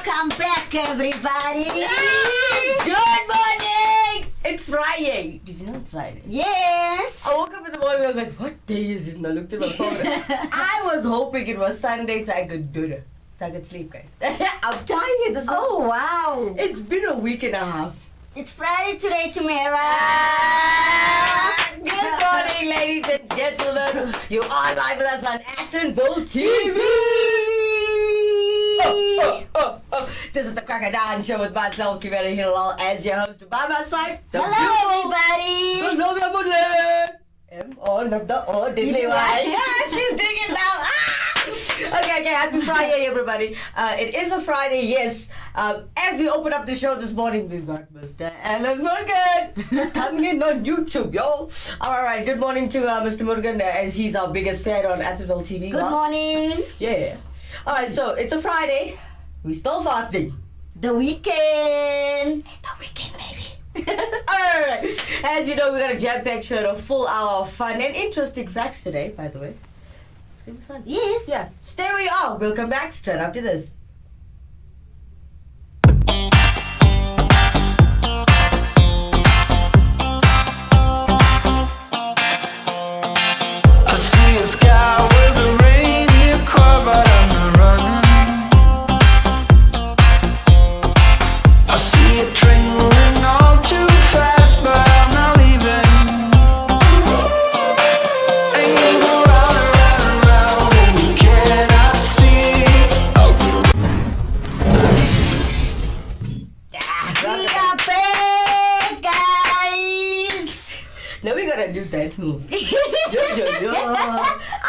Welcome back, everybody. Good morning! It's Friday. Did you know it's Friday? Yes. I woke up in the morning, I was like, what day is it? And I looked at my phone. I was hoping it was Sunday so I could do it. So I could sleep, guys. I'm tired. Oh, wow. It's been a week and a half. It's Friday today, Kimera. Good morning, ladies and gentlemen. You are live with us on Action Gold TV. This is the Cracker Dawn Show with myself, Kimera, Heeralal, as your host. By my side, the Hello, everybody. Zenovia, Moodley. Not the diddly one. Yeah, she's digging now. Okay, happy Friday, everybody. It is a Friday, yes. As we open up the show this morning, we've got Mr. Alan Morgan coming in on YouTube, y'all. All right, good morning to Mr. Morgan, as he's our biggest fan on Atherville TV. Good morning. Yeah. All right, so it's a Friday. We're still fasting. The weekend. It's the weekend, baby. Alright, as you know, we got a jam-packed show, a full hour of fun and interesting facts today, by the way. It's gonna be fun. Yes. Yeah, stay where you are. We'll come back straight after this. I see a sky with a reindeer car, but I'm running. I see a train moving all too fast, but I'm not leaving. And you go round and round and round, and you cannot see. We are back, guys. Now we gotta do dance move. Yo.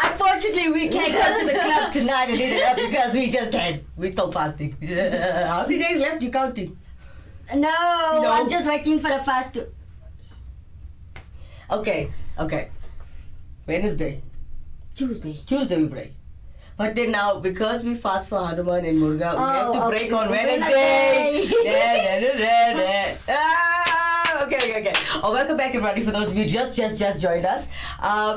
Unfortunately, we can't go to the club tonight and eat it up because we just can't. We're still fasting. How many days left you counting? No, No. I'm just waiting for the fast to... Okay. Wednesday. Tuesday. We break. But then now, because we fast for Hanuman and Murga, we have to break on Wednesday. Okay. Oh, welcome back, everybody. For those of you just joined us,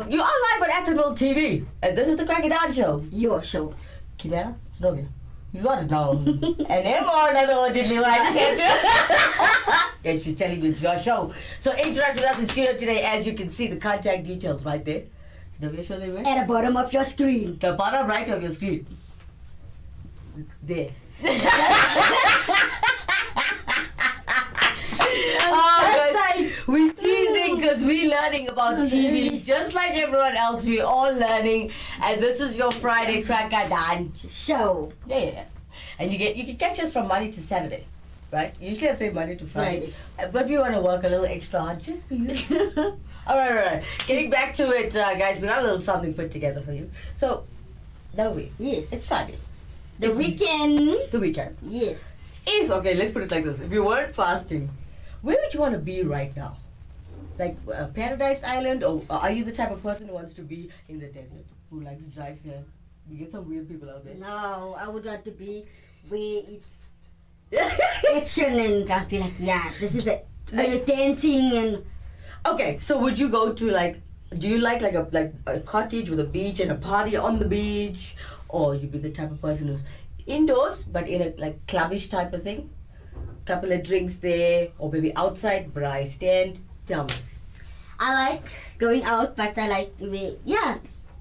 you are live on Atherville TV, and this is the Cracker Dawn Show. Your show. Kimera, Zenovia, you got it now. And Emma, another one did me like that. And she's telling me it's your show. So interact with us in studio today. As you can see, the contact details right there. Zenovia, show them where? At the bottom of your screen. The bottom right of your screen. There. We're teasing because we're learning about TV. Just like everyone else, we're all learning. And this is your Friday Cracker Dawn Show. Yeah. And you can catch us from Monday to Saturday. Right? Usually I say Monday to Friday. But we want to work a little extra hard just for you. Alright. Getting back to it, guys, we got a little something put together for you. So, Yes. it's Friday. The weekend. The weekend. Yes. Okay, let's put it like this. If you weren't fasting, where would you want to be right now? Like Paradise Island, or are you the type of person who wants to be in the desert, who likes dry sand? We get some weird people out there. No, I would want to be where it's action and I'll be like, yeah, this is it. Where you're dancing and... Okay, so would you go to do you like a cottage with a beach and a party on the beach, or you be the type of person who's indoors but in a clubbish type of thing? Couple of drinks there, or maybe outside, braai stand. Tell me. I like going out, but I like to be,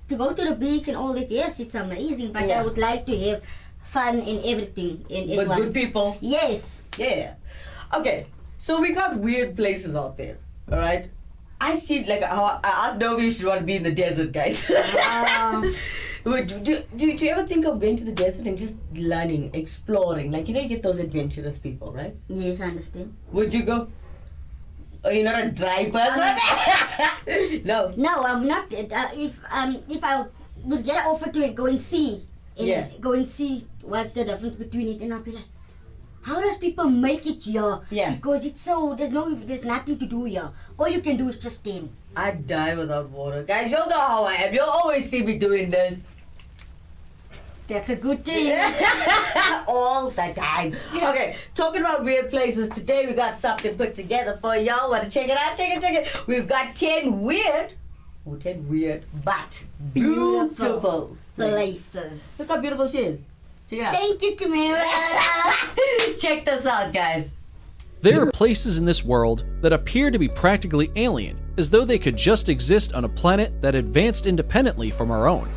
to go to the beach and all that. Yes, it's amazing, but I would like to have fun in everything. With good people. Yes. Yeah. Okay, so we got weird places out there, alright? I see, how I asked Novi if she want to be in the desert, guys. Do you ever think of going to the desert and just learning, exploring? You get those adventurous people, right? Yes, I understand. Would you go? Oh, you're not a dry person? No. No, I'm not. If I would get an offer to go and see, go and see what's the difference between it, and I'll be like, how does people make it here? Yeah. Because it's so, there's nothing to do here. All you can do is just stand. I die without water. Guys, you'll know how I am. You'll always see me doing this. That's a good thing. All the time. Okay, talking about weird places, today we got something put together for y'all. Want to check it out? Check it. We've got 10 weird but beautiful places. Look how beautiful she is. Yeah. Thank you, Kimera. Check this out, guys. There are places in this world that appear to be practically alien, as though they could just exist on a planet that advanced independently from our own.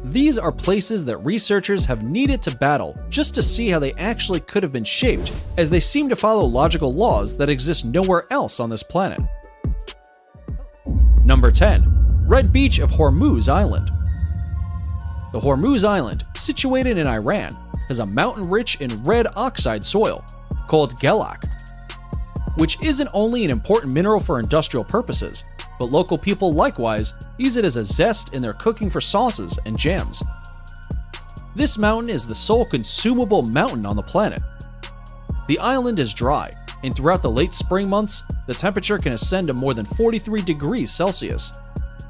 These are places that researchers have needed to battle just to see how they actually could have been shaped, as they seem to follow logical laws that exist nowhere else on this planet. Number 10. Red Beach of Hormuz Island. The Hormuz Island, situated in Iran, has a mountain rich in red oxide soil, called gelak, which isn't only an important mineral for industrial purposes, but local people likewise use it as a zest in their cooking for sauces and jams. This mountain is the sole consumable mountain on the planet. The island is dry, and throughout the late spring months, the temperature can ascend to more than 43 degrees Celsius.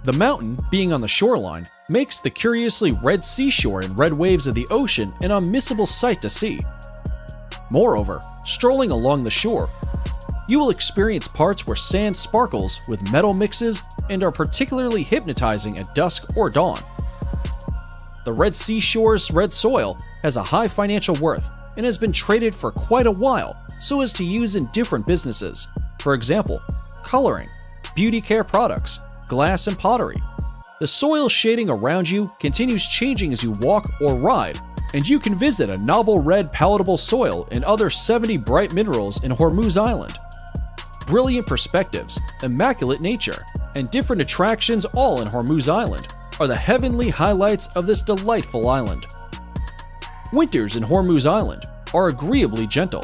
The mountain, being on the shoreline, makes the curiously red seashore and red waves of the ocean an unmissable sight to see. Moreover, strolling along the shore, you will experience parts where sand sparkles with metal mixes and are particularly hypnotizing at dusk or dawn. The red seashore's red soil has a high financial worth and has been traded for quite a while so as to use in different businesses. For example, coloring, beauty care products, glass and pottery. The soil shading around you continues changing as you walk or ride, and you can visit a novel red palatable soil and other 70 bright minerals in Hormuz Island. Brilliant perspectives, immaculate nature, and different attractions all in Hormuz Island are the heavenly highlights of this delightful island. Winters in Hormuz Island are agreeably gentle.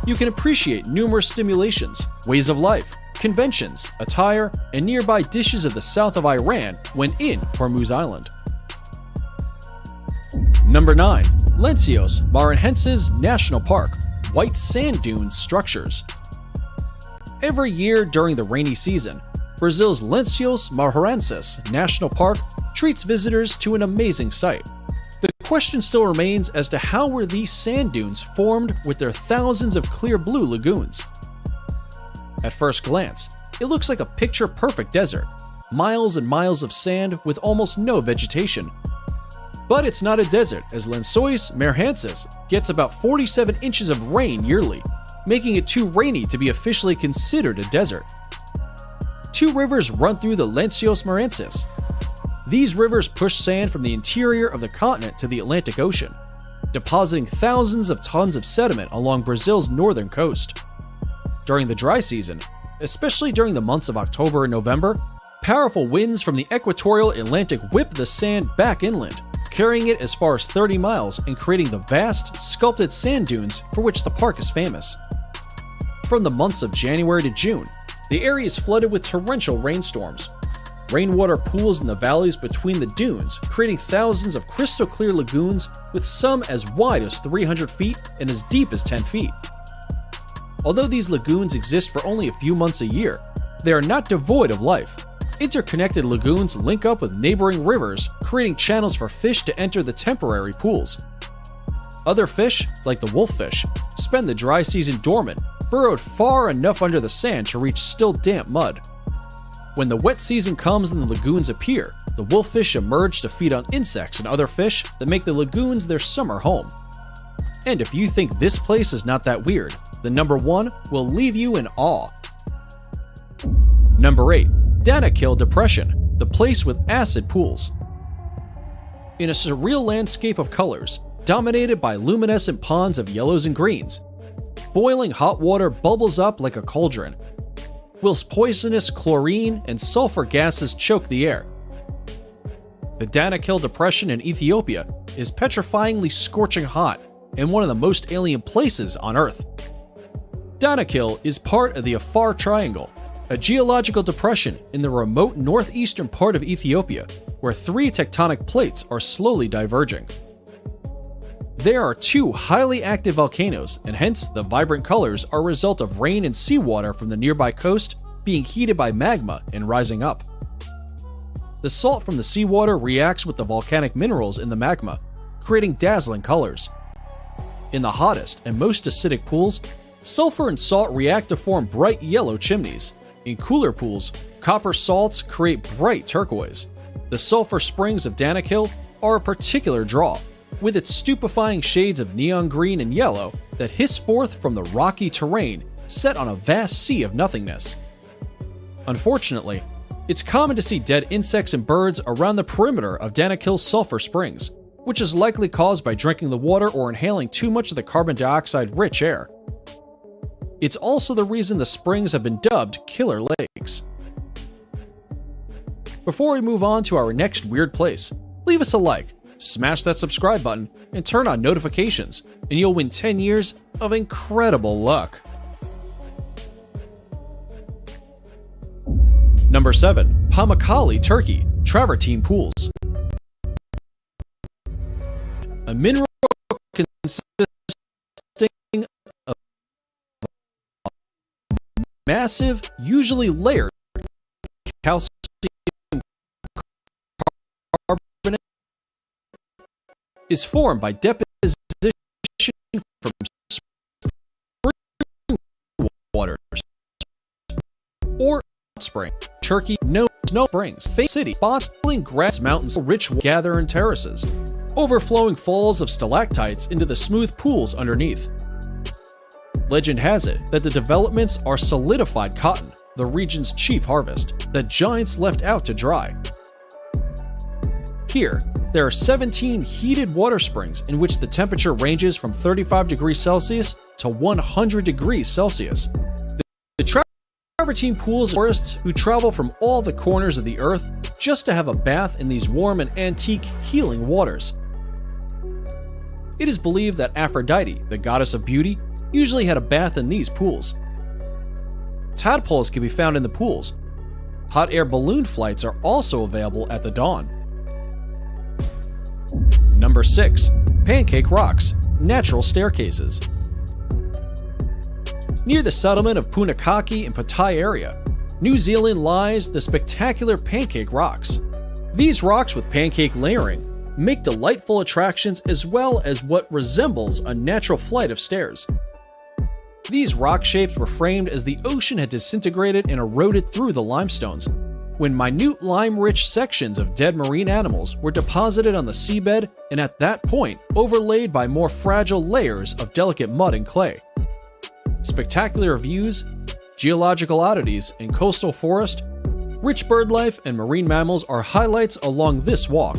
You can appreciate numerous stimulations, ways of life, conventions, attire, and nearby dishes of the south of Iran when in Hormuz Island. Number 9. Lencios Maranhenses National Park, White Sand Dunes Structures. Every year during the rainy season, Brazil's Lencios Maranhenses National Park treats visitors to an amazing sight. The question still remains as to how were these sand dunes formed with their thousands of clear blue lagoons. At first glance, it looks like a picture-perfect desert, miles and miles of sand with almost no vegetation. But it's not a desert, as Lençóis Maranhenses gets about 47 inches of rain yearly, making it too rainy to be officially considered a desert. Two rivers run through the Lencios Maranhenses. These rivers push sand from the interior of the continent to the Atlantic Ocean, depositing thousands of tons of sediment along Brazil's northern coast. During the dry season, especially during the months of October and November, powerful winds from the equatorial Atlantic whip the sand back inland, carrying it as far as 30 miles and creating the vast, sculpted sand dunes for which the park is famous. From the months of January to June, the area is flooded with torrential rainstorms. Rainwater pools in the valleys between the dunes, creating thousands of crystal clear lagoons with some as wide as 300 feet and as deep as 10 feet. Although these lagoons exist for only a few months a year, they are not devoid of life. Interconnected lagoons link up with neighboring rivers, creating channels for fish to enter the temporary pools. Other fish, like the wolffish, spend the dry season dormant, burrowed far enough under the sand to reach still damp mud. When the wet season comes and the lagoons appear, the wolffish emerge to feed on insects and other fish that make the lagoons their summer home. And if you think this place is not that weird, then number 1 will leave you in awe. Number 8. Danakil Depression, the place with acid pools. In a surreal landscape of colors, dominated by luminescent ponds of yellows and greens, boiling hot water bubbles up like a cauldron, whilst poisonous chlorine and sulfur gases choke the air. The Danakil Depression in Ethiopia is petrifyingly scorching hot and one of the most alien places on Earth. Danakil is part of the Afar Triangle, a geological depression in the remote northeastern part of Ethiopia, where 3 tectonic plates are slowly diverging. There are 2 highly active volcanoes, and hence the vibrant colors are a result of rain and seawater from the nearby coast being heated by magma and rising up. The salt from the seawater reacts with the volcanic minerals in the magma, creating dazzling colors. In the hottest and most acidic pools, sulfur and salt react to form bright yellow chimneys. In cooler pools, copper salts create bright turquoise. The sulfur springs of Danakil are a particular draw, with its stupefying shades of neon green and yellow that hiss forth from the rocky terrain set on a vast sea of nothingness. Unfortunately, it's common to see dead insects and birds around the perimeter of Danakil's sulfur springs, which is likely caused by drinking the water or inhaling too much of the carbon dioxide-rich air. It's also the reason the springs have been dubbed Killer Lakes. Before we move on to our next weird place, leave us a like, smash that subscribe button, and turn on notifications, and you'll win 10 years of incredible luck. Number 7. Pamukkale, Turkey, Travertine Pools. A mineral consisting of massive, usually layered calcium carbonate is formed by deposition from spring waters or spring. Turkey knows no springs, face city, spots, grass mountains, rich gather in terraces, overflowing falls of stalactites into the smooth pools underneath. Legend has it that the developments are solidified cotton, the region's chief harvest, that giants left out to dry. Here, there are 17 heated water springs in which the temperature ranges from 35 degrees Celsius to 100 degrees Celsius. The Travertine pools are tourists who travel from all the corners of the earth just to have a bath in these warm and antique healing waters. It is believed that Aphrodite, the goddess of beauty, usually had a bath in these pools. Tadpoles can be found in the pools. Hot air balloon flights are also available at the dawn. Number 6. Pancake Rocks, Natural Staircases. Near the settlement of Punakaki and Pattaya area, New Zealand lies the spectacular Pancake Rocks. These rocks with pancake layering make delightful attractions as well as what resembles a natural flight of stairs. These rock shapes were framed as the ocean had disintegrated and eroded through the limestones, when minute lime-rich sections of dead marine animals were deposited on the seabed and at that point overlaid by more fragile layers of delicate mud and clay. Spectacular views, geological oddities, and coastal forest, rich bird life, and marine mammals are highlights along this walk.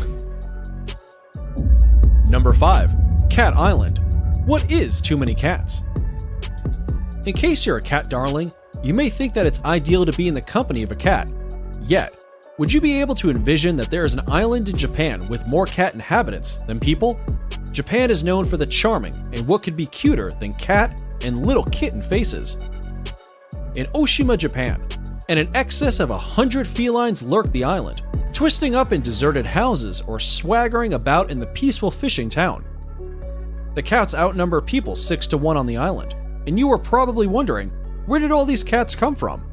Number 5. Cat Island. What is too many cats? In case you're a cat darling, you may think that it's ideal to be in the company of a cat. Yet, would you be able to envision that there is an island in Japan with more cat inhabitants than people? Japan is known for the charming and what could be cuter than cat and little kitten faces. In Oshima, Japan, and in excess of 100 felines lurk the island, twisting up in deserted houses or swaggering about in the peaceful fishing town. The cats outnumber people 6 to 1 on the island, and you are probably wondering, where did all these cats come from?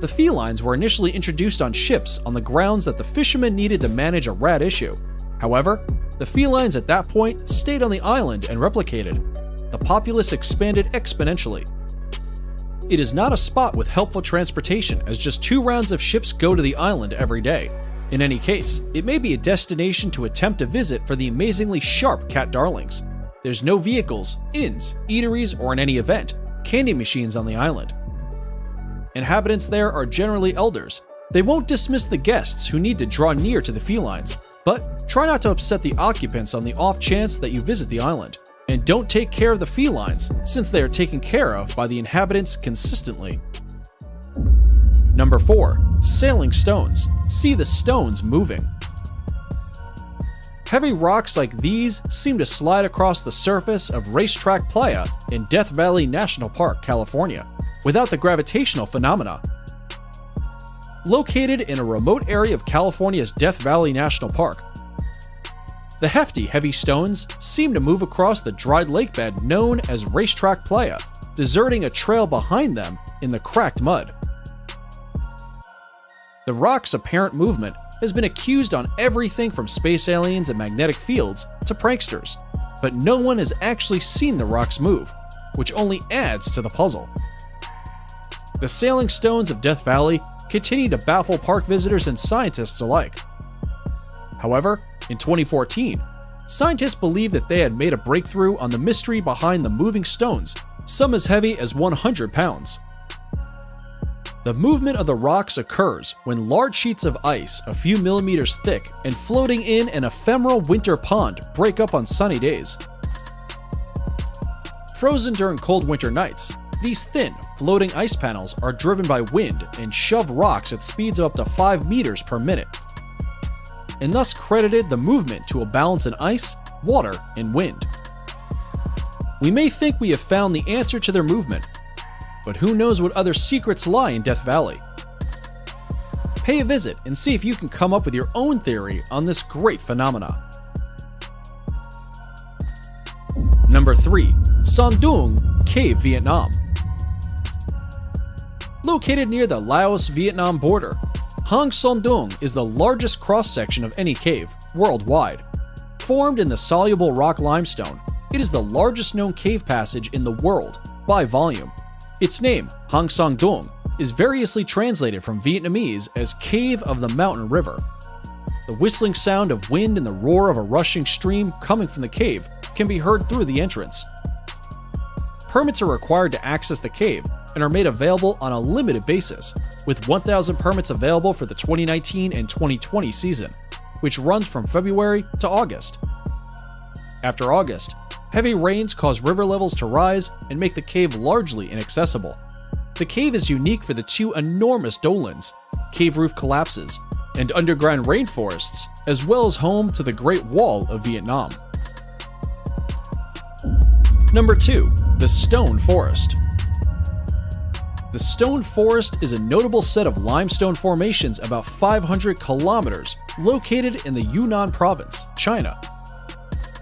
The felines were initially introduced on ships on the grounds that the fishermen needed to manage a rat issue. However, the felines at that point stayed on the island and replicated. The populace expanded exponentially. It is not a spot with helpful transportation, as just 2 rounds of ships go to the island every day. In any case, it may be a destination to attempt to visit for the amazingly sharp cat darlings. There's no vehicles, inns, eateries, or in any event, candy machines on the island. Inhabitants there are generally elders. They won't dismiss the guests who need to draw near to the felines, but try not to upset the occupants on the off chance that you visit the island. And don't take care of the felines, since they are taken care of by the inhabitants consistently. Number 4. Sailing Stones. See the stones moving. Heavy rocks like these seem to slide across the surface of Racetrack Playa in Death Valley National Park, California, without the gravitational phenomena. Located in a remote area of California's Death Valley National Park, the hefty, heavy stones seem to move across the dried lakebed known as Racetrack Playa, deserting a trail behind them in the cracked mud. The rock's apparent movement has been accused on everything from space aliens and magnetic fields to pranksters, but no one has actually seen the rocks move, which only adds to the puzzle. The sailing stones of Death Valley continue to baffle park visitors and scientists alike. However, in 2014, scientists believe that they had made a breakthrough on the mystery behind the moving stones, some as heavy as 100 pounds. The movement of the rocks occurs when large sheets of ice, a few millimeters thick and floating in an ephemeral winter pond, break up on sunny days. Frozen during cold winter nights, these thin, floating ice panels are driven by wind and shove rocks at speeds of up to 5 meters per minute, and thus credited the movement to a balance in ice, water, and wind. We may think we have found the answer to their movement, but who knows what other secrets lie in Death Valley? Pay a visit and see if you can come up with your own theory on this great phenomenon. Number 3. Son Doong Cave, Vietnam. Located near the Laos-Vietnam border, Hang Son Doong is the largest cross-section of any cave worldwide. Formed in the soluble rock limestone, it is the largest known cave passage in the world by volume. Its name, Hang Son Doong, is variously translated from Vietnamese as Cave of the Mountain River. The whistling sound of wind and the roar of a rushing stream coming from the cave can be heard through the entrance. Permits are required to access the cave and are made available on a limited basis, with 1,000 permits available for the 2019 and 2020 season, which runs from February to August. After August, heavy rains cause river levels to rise and make the cave largely inaccessible. The cave is unique for the 2 enormous dolins, cave roof collapses, and underground rainforests, as well as home to the Great Wall of Vietnam. Number 2. The Stone Forest. The Stone Forest is a notable set of limestone formations about 500 kilometers located in the Yunnan province, China.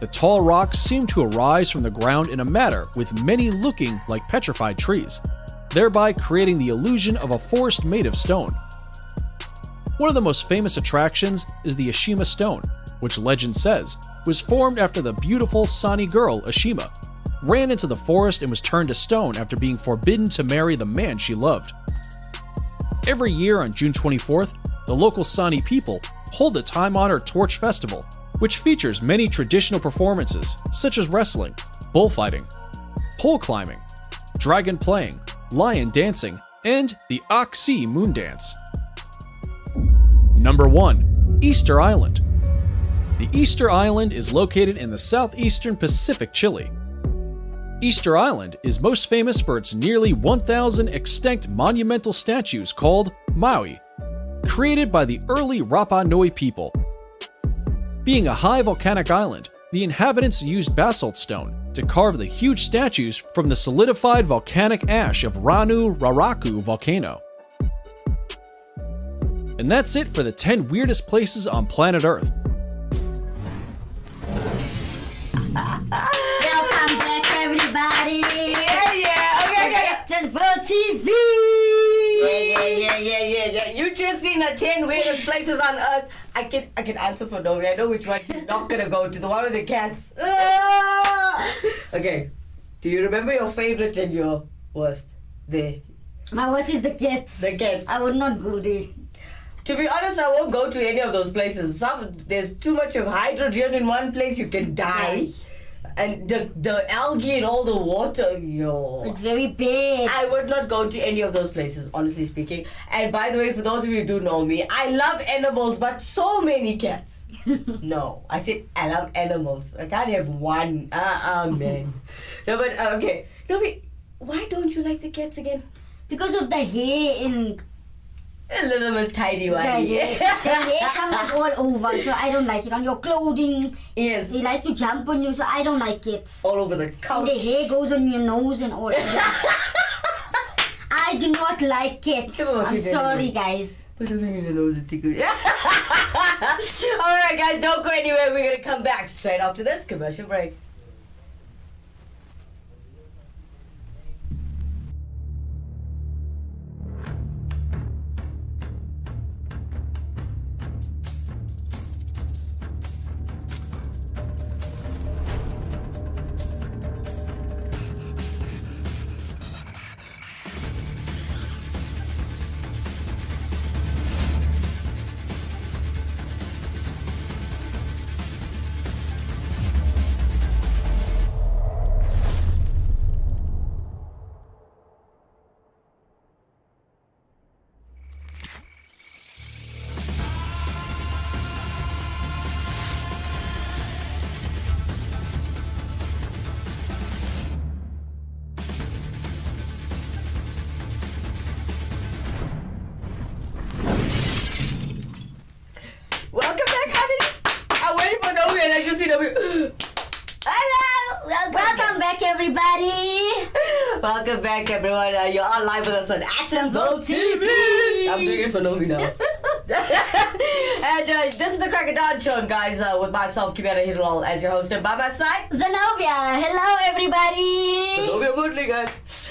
The tall rocks seem to arise from the ground in a manner with many looking like petrified trees, thereby creating the illusion of a forest made of stone. One of the most famous attractions is the Ashima Stone, which legend says was formed after the beautiful Sani girl Ashima ran into the forest and was turned to stone after being forbidden to marry the man she loved. Every year on June 24th, the local Sani people hold a time-honored torch festival, which features many traditional performances such as wrestling, bullfighting, pole climbing, dragon playing, lion dancing, and the Oxy moon dance. Number 1. Easter Island. The Easter Island is located in the southeastern Pacific, Chile. Easter Island is most famous for its nearly 1,000 extant monumental statues called Maui, created by the early Rapa Nui people. Being a high volcanic island, the inhabitants used basalt stone to carve the huge statues from the solidified volcanic ash of Ranu Raraku volcano. And that's it for the 10 weirdest places on planet Earth. Welcome back, everybody. Yeah. Okay. Action for TV. Yeah. You just seen the 10 weirdest places on Earth. I can answer for Novia. I know which one she's not gonna go to. The one with the cats. Okay. Do you remember your favorite and your worst? My worst is the cats. The cats. I would not go there. To be honest, I won't go to any of those places. There's too much of hydrogen in one place, you can die. And the algae and all the water, It's very bad. I would not go to any of those places, honestly speaking. And by the way, for those of you who do know me, I love animals, but so many cats. No, I said I love animals. I can't have one. Man. No, but okay. Why don't you like the cats again? Because of the hair and A little most tidy one. the hair comes all over, so I don't like it. On your clothing, Yes. they like to jump on you, so I don't like it. All over the And couch. the hair goes on your nose and all that. I do not like it. Come on, I'm you sorry, didn't. guys. Put them in the nose and tickle. Alright guys, don't go anywhere. We're gonna come back straight after this commercial break. Guys, you see the hello! Welcome back, everybody. Welcome back, everyone. You're all live with us on Actionville TV. I'm doing it for Novi now. And this is the Crack of Dawn show, guys, with myself, Kimera, Heeralal, as your host, and by my side, Zenovia. Hello, everybody. Zenovia Moodley, guys.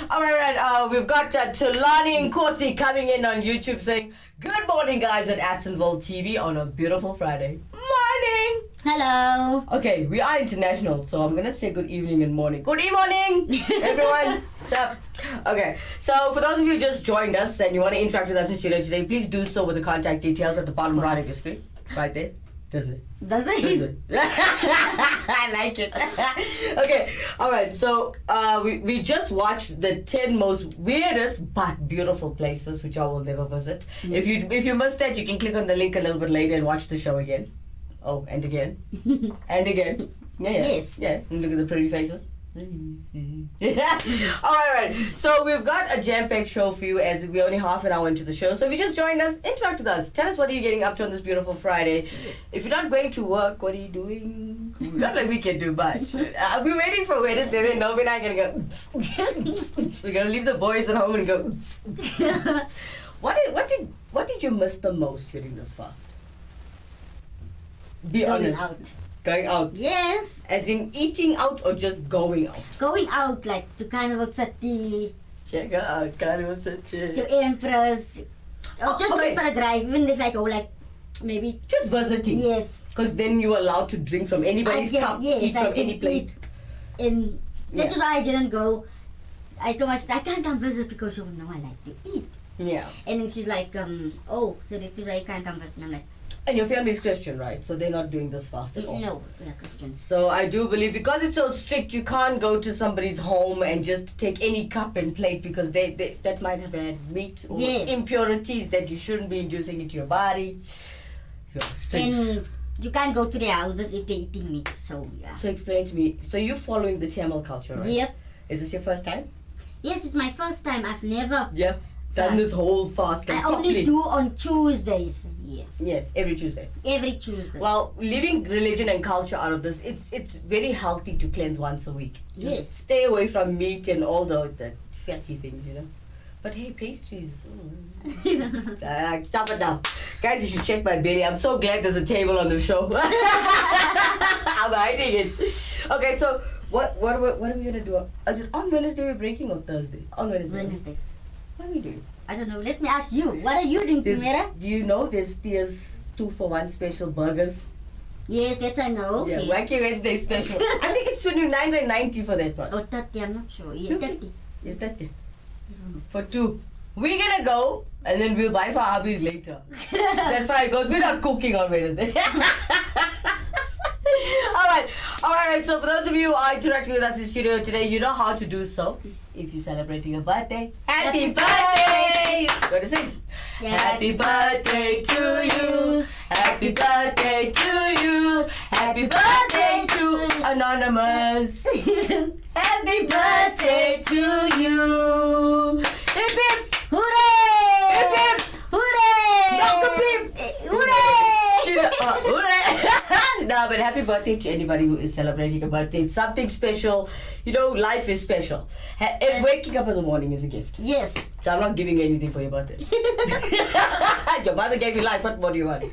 Alright, we've got Tulani and Kosi coming in on YouTube saying, good morning, guys, at Actionville TV on a beautiful Friday. Morning! Hello. Okay, we are international, so I'm gonna say good evening and morning. Good evening, everyone. Stop. Okay, so for those of you who just joined us and you want to interact with us in studio today, please do so with the contact details at the bottom right of your screen. Right there. This way. Does it? I like it. Okay, alright, so we just watched the 10 most weirdest but beautiful places which I will never visit. Mm. If you missed that, you can click on the link a little bit later and watch the show again. Oh, and again. And again. Yeah. Yes. Yeah, and look at the pretty faces. Alright, so we've got a jam-packed show for you as we're only half an hour into the show. So if you just joined us, interact with us. Tell us what are you getting up to on this beautiful Friday. If you're not going to work, what are you doing? Not like we can do much. We're waiting for Wednesday, then no, we're not gonna go. We're gonna leave the boys at home and go. What did you miss the most during this fast? Be Going honest. out. Going out. Yes. As in eating out or just going out? Going out, like to Carnival City, Check out Carnival City. to Empress, or just okay. going for a drive, even if I go like maybe. Just visiting. Yes. Because then you're allowed to drink from anybody's cup, yes, eat I from can any plate. And that Yeah. is why I didn't go. I told my sister, I can't come visit because you know I like to eat. Yeah. And then she's like, oh, so that is why you can't come visit. And I'm like, And your family is Christian, right? So they're not doing this fast at all. no, we're Christians. So I do believe because it's so strict, you can't go to somebody's home and just take any cup and plate because they that might have had meat or Yes. impurities that you shouldn't be inducing into your body. Yeah, strict. And you can't go to their houses if they're eating meat. So, yeah. So explain to me. So you're following the Tamil culture, right? Yep. Is this your first time? Yes, it's my first time. I've never. Yeah. Done Fast. this whole fast I properly. only do on Tuesdays. Yes. Yes, every Tuesday. Every Tuesday. Well, leaving religion and culture out of this, it's very healthy to cleanse once a week. Just Yes. stay away from meat and all the fatty things, you know. But hey, pastries. Stop it now. Guys, you should check my belly. I'm so glad there's a table on the show. I'm hiding it. Okay, so what are we gonna do? Is it on Wednesday we're breaking or Thursday? On Wednesday. Wednesday. What are we doing? I don't know. Let me ask you. What are you doing, Kimera? Do you know there's 2-for-1 special burgers? Yes, that I know. Yeah, Yes. Wacky Wednesday special. I think it's $29.90 for that one. Oh, 30, I'm not sure. Yeah, 30. Is that it? I don't know. For 2. We're gonna go and then we'll buy for our hubbies later. That's fine because we're not cooking on Wednesday. Alright, so for those of you who are interacting with us in studio today, you know how to do so. If you're celebrating a birthday, happy birthday! Go to sing. Yeah. Happy birthday to you. Happy birthday to you. Happy birthday to Anonymous. Happy birthday to you. Hip hip. Hooray! Hip hip. Hooray! Dr. Pip. Hooray! Hooray. No, but happy birthday to anybody who is celebrating a birthday. It's something special. You know, life is special. And waking up in the morning is a gift. Yes. So I'm not giving you anything for your birthday. Your mother gave you life. What more do you want?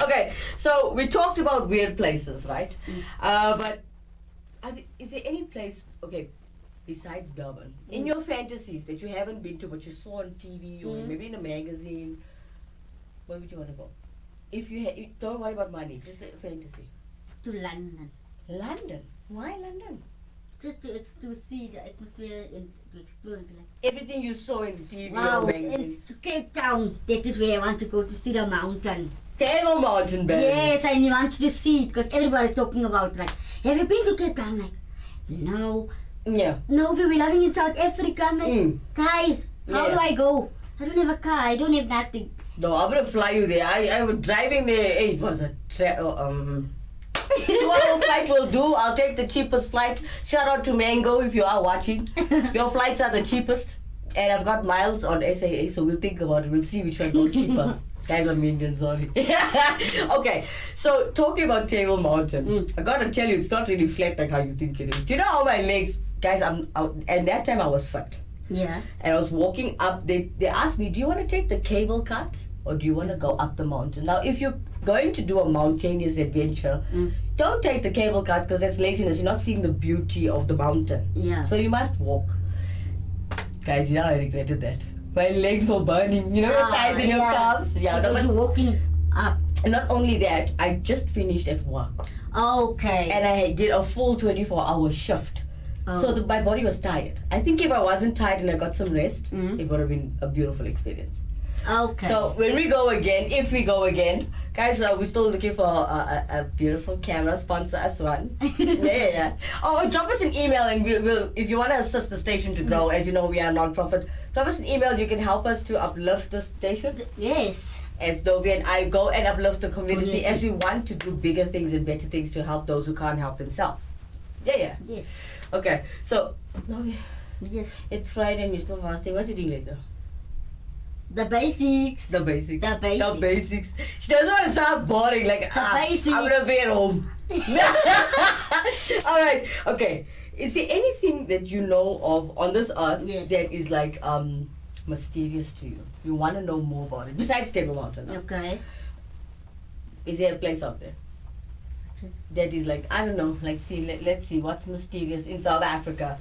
Okay, so we talked about weird places, right? But is there any place, okay, besides Durban, in your fantasies that you haven't been to but you saw on TV or maybe in a magazine, where would you want to go? If you don't worry about money, just a fantasy. To London. London? Why London? Just to see the atmosphere and to explore and be like, Everything you saw in TV wow. or magazines. And to Cape Town. That is where I want to go to see the mountain. Table Mountain, baby. Yes, I want to see it because everybody's talking about like, have you been to Cape Town? I'm like, no. Yeah. No, we were living in South Africa. I'm like, guys, how Yeah. do I go? I don't have a car. I don't have nothing. No, I'm gonna fly you there. I was driving there. It was a 2-hour flight will do. I'll take the cheapest flight. Shout out to Mango if you are watching. Your flights are the cheapest. And I've got miles on SAA, so we'll think about it. We'll see which one goes cheaper. Guys, I'm Indian, sorry. Okay, so talking about Table Mountain, I gotta tell you, it's not really flat like how you think it is. Do you know how my legs, guys, and that time I was fit. Yeah. And I was walking up, they asked me, do you want to take the cable car or do you want to go up the mountain? Now, if you're going to do a mountainous adventure, don't take the cable car because that's laziness. You're not seeing the beauty of the mountain. Yeah. So you must walk. Guys, you know I regretted that. My legs were burning, you know, your thighs and your calves. Yeah, because you're walking up. Not only that, I just finished at work. Okay. And I did a full 24-hour shift. So my body was tired. I think if I wasn't tired and I got some rest, it would have been a beautiful experience. Okay. So when we go again, if we go again, guys, we're still looking for a beautiful camera sponsor us one. yeah. Oh, drop us an email and we'll if you want to assist the station to grow, as you know we are a non-profit, drop us an email. You can help us to uplift the station. Yes. As Zenovia and I go and uplift the community as we want to do bigger things and better things to help those who can't help themselves. Yeah. Yes. Okay, so Zenovia, Yes. it's Friday and you're still fasting. What you doing later? The basics. The basics. The basics. The basics. She doesn't want to sound boring. Like, basics. I'm going to be at home. All right. Okay. Is there anything that you know of on this earth that is like mysterious to you? You want to know more about it? Besides Table Mountain. Okay. Is there a place out there that is like, I don't know, like, let's see, what's mysterious in South Africa?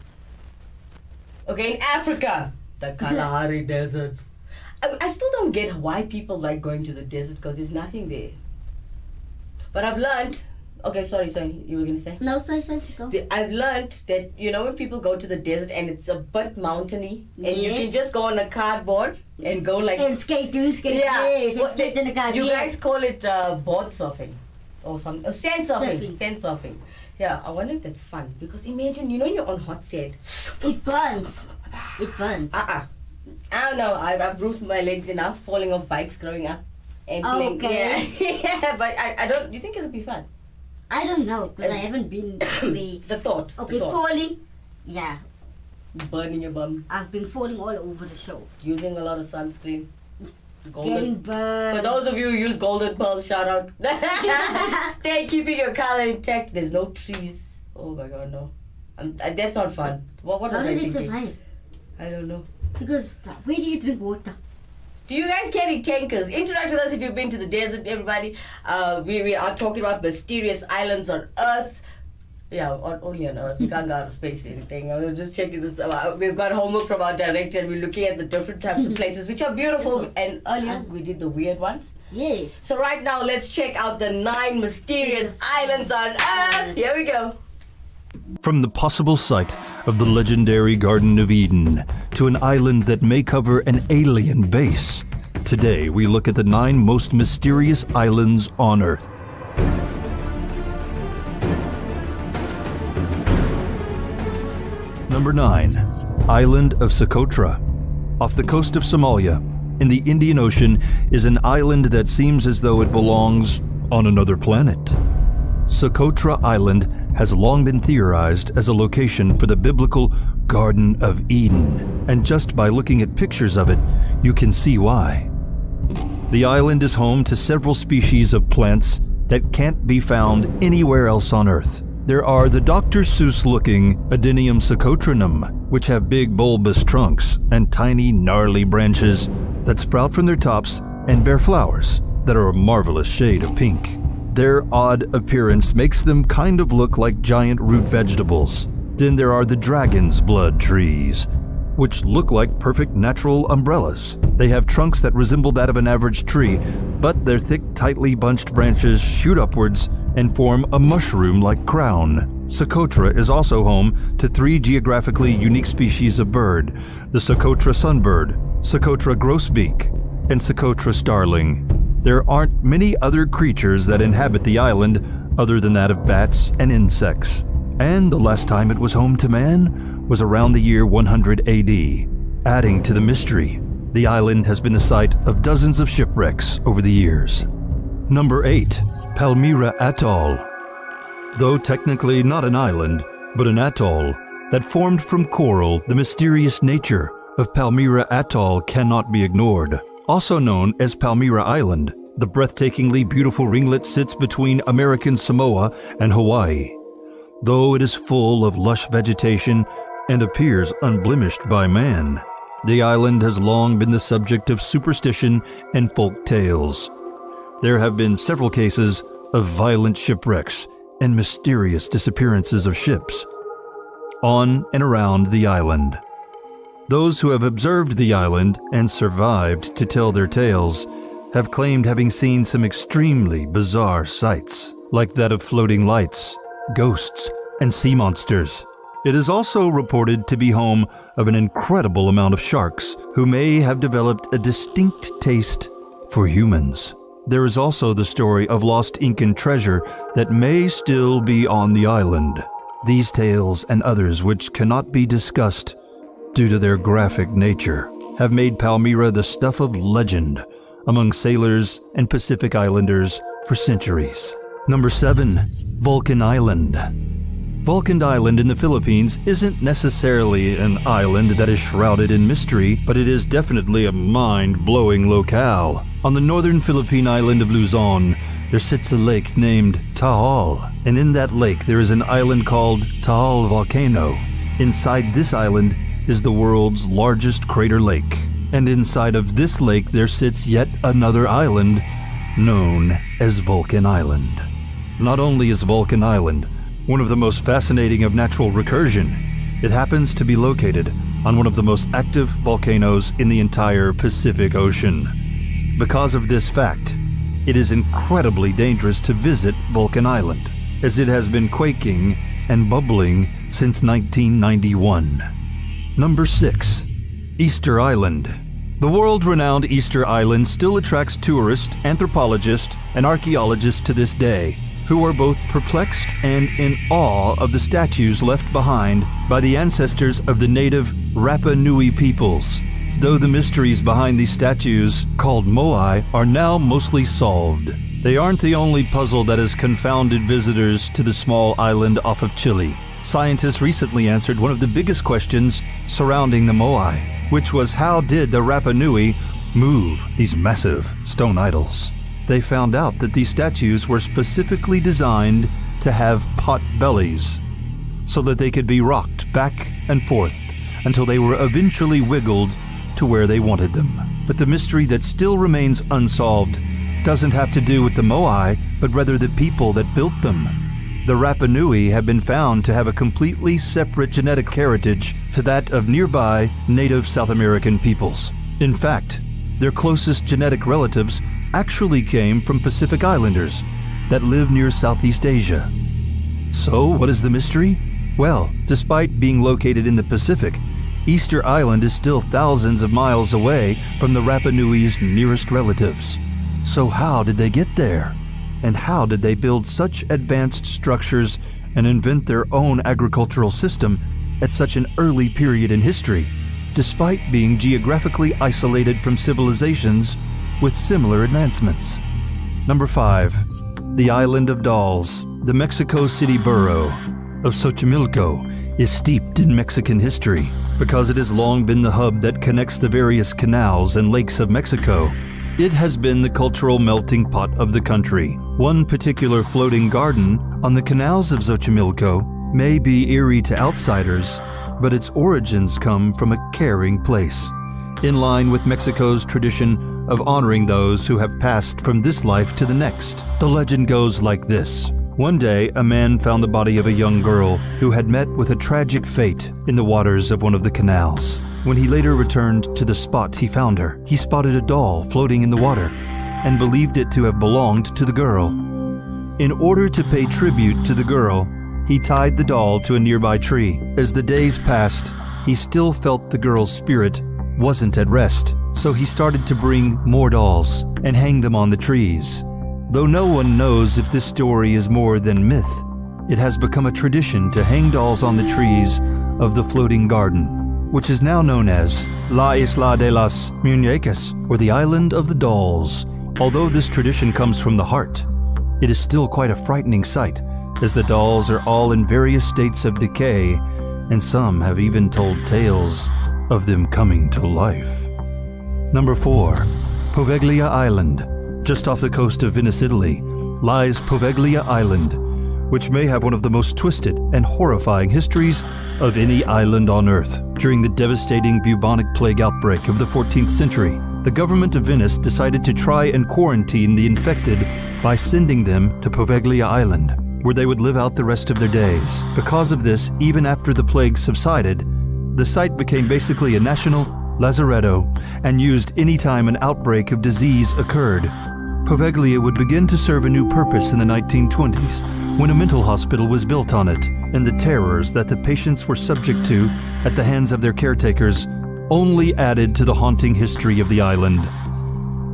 Okay, in Africa, the Kalahari Desert. I still don't get why people like going to the desert because there's nothing there. But I've learned. Okay, sorry, you were going to say? No, sorry, go. I've learned that, you know, when people go to the desert and it's a bit mountainy and you can just go on a cardboard and go like... And skate, Yeah. Yes, and skate in the car. You guys call it board surfing or some sand surfing. Sand surfing. Yeah, I wonder if that's fun because imagine, you know, you're on hot sand. It burns. It burns. I don't know. I've bruised my legs enough falling off bikes growing up. And playing. Okay. Yeah, but I don't. You think it'll be fun? I don't know because I haven't been the thought. Okay, the thought. falling. Yeah. Burning your bum. I've been falling all over the show. Using a lot of sunscreen. Getting burned. For those of you who use Golden Pearl, shout out. Stay keeping your color intact. There's no trees. Oh my God, no. That's not fun. What How was I did it thinking? survive? I don't know. Because where do you drink water? Do you guys carry tankers? Interact with us if you've been to the desert, everybody. We are talking about mysterious islands on Earth. Yeah, only on Earth. We can't go out of space or anything. We're just checking this. We've got homework from our director and we're looking at the different types of places which are beautiful. And earlier we did the weird ones. Yes. So right now let's check out the 9 mysterious islands on Earth. Here we go. From the possible site of the legendary Garden of Eden to an island that may cover an alien base, today we look at the 9 most mysterious islands on Earth. Number 9. Island of Socotra. Off the coast of Somalia, in the Indian Ocean, is an island that seems as though it belongs on another planet. Socotra Island has long been theorized as a location for the biblical Garden of Eden, and just by looking at pictures of it, you can see why. The island is home to several species of plants that can't be found anywhere else on Earth. There are the Dr. Seuss-looking Adenium socotranum, which have big bulbous trunks and tiny gnarly branches that sprout from their tops and bear flowers that are a marvelous shade of pink. Their odd appearance makes them kind of look like giant root vegetables. Then there are the dragon's blood trees, which look like perfect natural umbrellas. They have trunks that resemble that of an average tree, but their thick, tightly bunched branches shoot upwards and form a mushroom-like crown. Socotra is also home to 3 geographically unique species of bird: the Socotra sunbird, Socotra grosbeak, and Socotra starling. There aren't many other creatures that inhabit the island other than that of bats and insects. And the last time it was home to man was around the year 100 AD. Adding to the mystery, the island has been the site of dozens of shipwrecks over the years. Number 8. Palmyra Atoll. Though technically not an island, but an atoll that formed from coral, the mysterious nature of Palmyra Atoll cannot be ignored. also known as Palmyra Island. The breathtakingly beautiful ringlet sits between American Samoa and Hawaii. Though it is full of lush vegetation and appears unblemished by man, the island has long been the subject of superstition and folk tales. There have been several cases of violent shipwrecks and mysterious disappearances of ships on and around the island. Those who have observed the island and survived to tell their tales have claimed having seen some extremely bizarre sights, like that of floating lights, ghosts, and sea monsters. It is also reported to be home of an incredible amount of sharks who may have developed a distinct taste for humans. There is also the story of lost Incan treasure that may still be on the island. These tales and others which cannot be discussed due to their graphic nature have made Palmyra the stuff of legend among sailors and Pacific Islanders for centuries. Number 7. Vulcan Island. Vulcan Island in the Philippines isn't necessarily an island that is shrouded in mystery, but it is definitely a mind-blowing locale. On the northern Philippine island of Luzon, there sits a lake named Taal, and in that lake there is an island called Taal Volcano. Inside this island is the world's largest crater lake, and inside of this lake there sits yet another island known as Vulcan Island. Not only is Vulcan Island one of the most fascinating of natural recursion, it happens to be located on one of the most active volcanoes in the entire Pacific Ocean. Because of this fact, it is incredibly dangerous to visit Vulcan Island, as it has been quaking and bubbling since 1991. Number 6. Easter Island. The world-renowned Easter Island still attracts tourists, anthropologists, and archaeologists to this day, who are both perplexed and in awe of the statues left behind by the ancestors of the native Rapa Nui peoples. Though the mysteries behind these statues, called moai, are now mostly solved. They aren't the only puzzle that has confounded visitors to the small island off of Chile. Scientists recently answered one of the biggest questions surrounding the moai, which was how did the Rapa Nui move these massive stone idols? They found out that these statues were specifically designed to have pot bellies, so that they could be rocked back and forth until they were eventually wiggled to where they wanted them. But the mystery that still remains unsolved doesn't have to do with the moai, but rather the people that built them. The Rapa Nui have been found to have a completely separate genetic heritage to that of nearby native South American peoples. In fact, their closest genetic relatives actually came from Pacific Islanders that live near Southeast Asia. So, what is the mystery? Well, despite being located in the Pacific, Easter Island is still thousands of miles away from the Rapa Nui's nearest relatives. So how did they get there? And how did they build such advanced structures and invent their own agricultural system at such an early period in history, despite being geographically isolated from civilizations with similar advancements? Number 5. The Island of Dolls. The Mexico City borough of Xochimilco is steeped in Mexican history because it has long been the hub that connects the various canals and lakes of Mexico. It has been the cultural melting pot of the country. One particular floating garden on the canals of Xochimilco may be eerie to outsiders, but its origins come from a caring place, in line with Mexico's tradition of honoring those who have passed from this life to the next. The legend goes like this. One day, a man found the body of a young girl who had met with a tragic fate in the waters of one of the canals. When he later returned to the spot he found her, he spotted a doll floating in the water and believed it to have belonged to the girl. In order to pay tribute to the girl, he tied the doll to a nearby tree. As the days passed, he still felt the girl's spirit wasn't at rest, so he started to bring more dolls and hang them on the trees. Though no one knows if this story is more than myth, it has become a tradition to hang dolls on the trees of the floating garden, which is now known as La Isla de las Muñecas, or the Island of the Dolls. Although this tradition comes from the heart, it is still quite a frightening sight, as the dolls are all in various states of decay, and some have even told tales of them coming to life. Number 4. Poveglia Island. Just off the coast of Venice, Italy, lies Poveglia Island, which may have one of the most twisted and horrifying histories of any island on Earth. During the devastating bubonic plague outbreak of the 14th century, the government of Venice decided to try and quarantine the infected by sending them to Poveglia Island, where they would live out the rest of their days. Because of this, even after the plague subsided, the site became basically a national lazaretto and used anytime an outbreak of disease occurred. Poveglia would begin to serve a new purpose in the 1920s when a mental hospital was built on it, and the terrors that the patients were subject to at the hands of their caretakers only added to the haunting history of the island.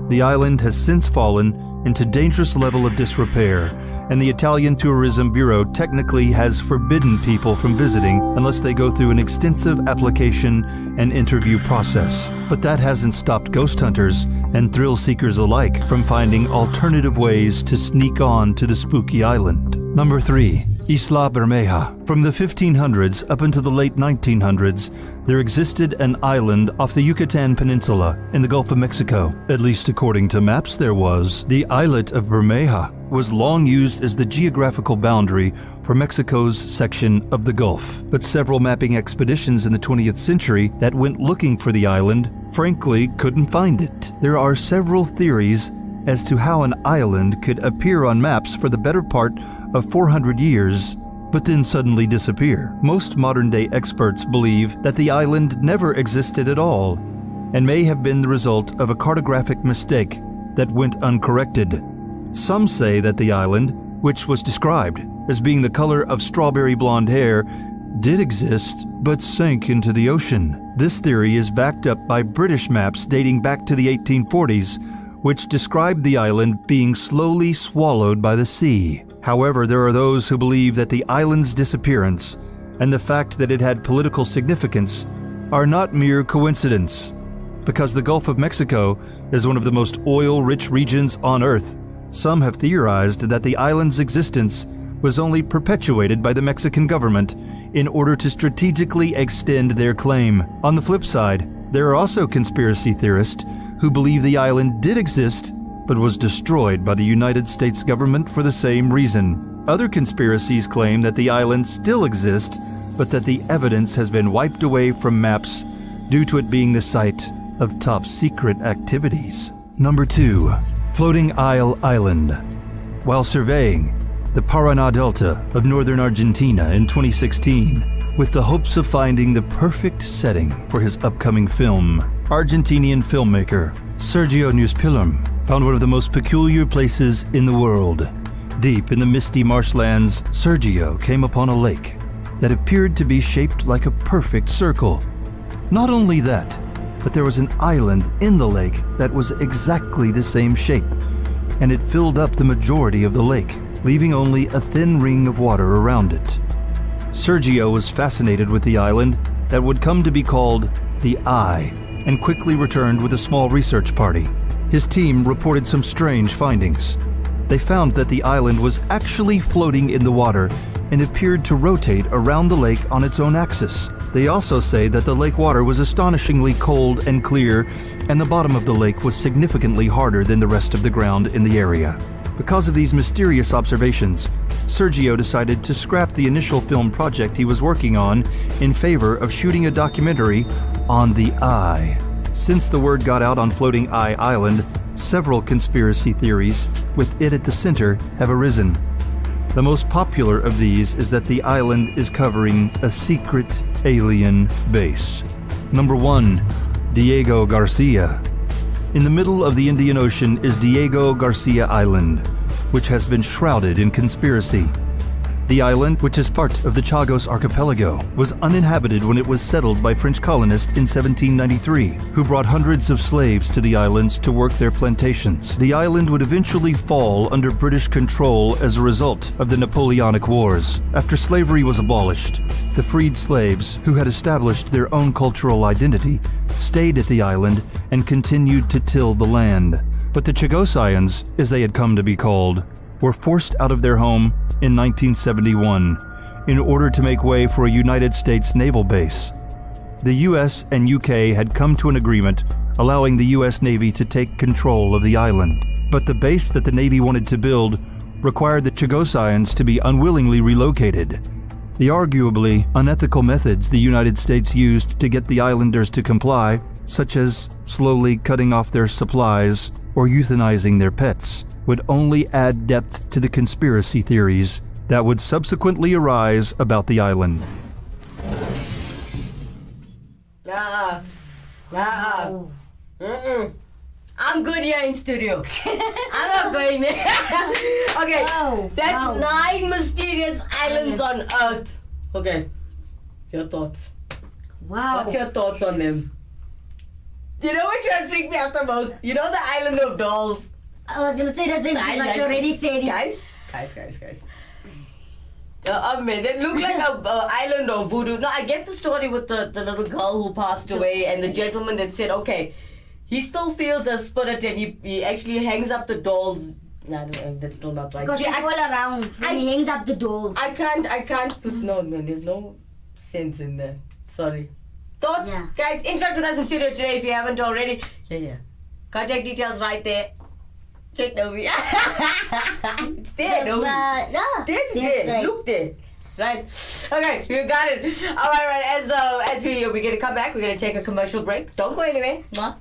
The island has since fallen into dangerous level of disrepair, and the Italian Tourism Bureau technically has forbidden people from visiting unless they go through an extensive application and interview process. But that hasn't stopped ghost hunters and thrill seekers alike from finding alternative ways to sneak on to the spooky island. Number 3. Isla Bermeja. From the 1500s up until the late 1900s, there existed an island off the Yucatan Peninsula in the Gulf of Mexico. At least according to maps there was. The islet of Bermeja was long used as the geographical boundary for Mexico's section of the Gulf. But several mapping expeditions in the 20th century that went looking for the island, frankly, couldn't find it. There are several theories as to how an island could appear on maps for the better part of 400 years, but then suddenly disappear. Most modern-day experts believe that the island never existed at all, and may have been the result of a cartographic mistake that went uncorrected. Some say that the island, which was described as being the color of strawberry blonde hair, did exist, but sank into the ocean. This theory is backed up by British maps dating back to the 1840s, which described the island being slowly swallowed by the sea. However, there are those who believe that the island's disappearance and the fact that it had political significance are not mere coincidence. Because the Gulf of Mexico is one of the most oil-rich regions on Earth, some have theorized that the island's existence was only perpetuated by the Mexican government in order to strategically extend their claim. On the flip side, there are also conspiracy theorists who believe the island did exist but was destroyed by the United States government for the same reason. Other conspiracies claim that the island still exists, but that the evidence has been wiped away from maps due to it being the site of top-secret activities. Number 2. Floating Isle Island. While surveying the Paraná Delta of northern Argentina in 2016, with the hopes of finding the perfect setting for his upcoming film, Argentinian filmmaker Sergio Neuspilum found one of the most peculiar places in the world. Deep in the misty marshlands, Sergio came upon a lake that appeared to be shaped like a perfect circle. Not only that, but there was an island in the lake that was exactly the same shape, and it filled up the majority of the lake, leaving only a thin ring of water around it. Sergio was fascinated with the island that would come to be called the Eye, and quickly returned with a small research party. His team reported some strange findings. They found that the island was actually floating in the water and appeared to rotate around the lake on its own axis. They also say that the lake water was astonishingly cold and clear, and the bottom of the lake was significantly harder than the rest of the ground in the area. Because of these mysterious observations, Sergio decided to scrap the initial film project he was working on in favor of shooting a documentary on the Eye. Since the word got out on Floating Eye Island, several conspiracy theories, with it at the center, have arisen. The most popular of these is that the island is covering a secret alien base. Number 1. Diego Garcia. In the middle of the Indian Ocean is Diego Garcia Island, which has been shrouded in conspiracy. The island, which is part of the Chagos archipelago, was uninhabited when it was settled by French colonists in 1793, who brought hundreds of slaves to the islands to work their plantations. The island would eventually fall under British control as a result of the Napoleonic Wars. After slavery was abolished, the freed slaves, who had established their own cultural identity, stayed at the island and continued to till the land. But the Chagosians, as they had come to be called, were forced out of their home in 1971 in order to make way for a United States naval base. The US and UK had come to an agreement allowing the U.S. Navy to take control of the island. But the base that the Navy wanted to build required the Chagosians to be unwillingly relocated. The arguably unethical methods the United States used to get the islanders to comply, such as slowly cutting off their supplies or euthanizing their pets, would only add depth to the conspiracy theories that would subsequently arise about the island. I'm good here in studio. I'm not going there. Okay, that's 9 mysterious islands on Earth. Okay, your thoughts. Wow. What's your thoughts on them? You know which one freaked me out the most? You know the island of dolls? I was gonna say the same thing, but you already said it. Guys. They look like a island of voodoo. No, I get the story with the little girl who passed away and the gentleman that said, okay, he still feels a spirit and he actually hangs up the dolls. No, that's still not right. Because she's all around when he hangs up the dolls. I can't put, no, there's no sense in there. Sorry. Thoughts? Yeah. Guys, interact with us in studio today if you haven't already. Yeah. Contact details right there. Check Zenovia. It's there, Zenovia. It's there. Right. Look there. Right. Okay, you got it. All right. As we're going to come back, we're going to take a commercial break. Don't go anywhere. Ma.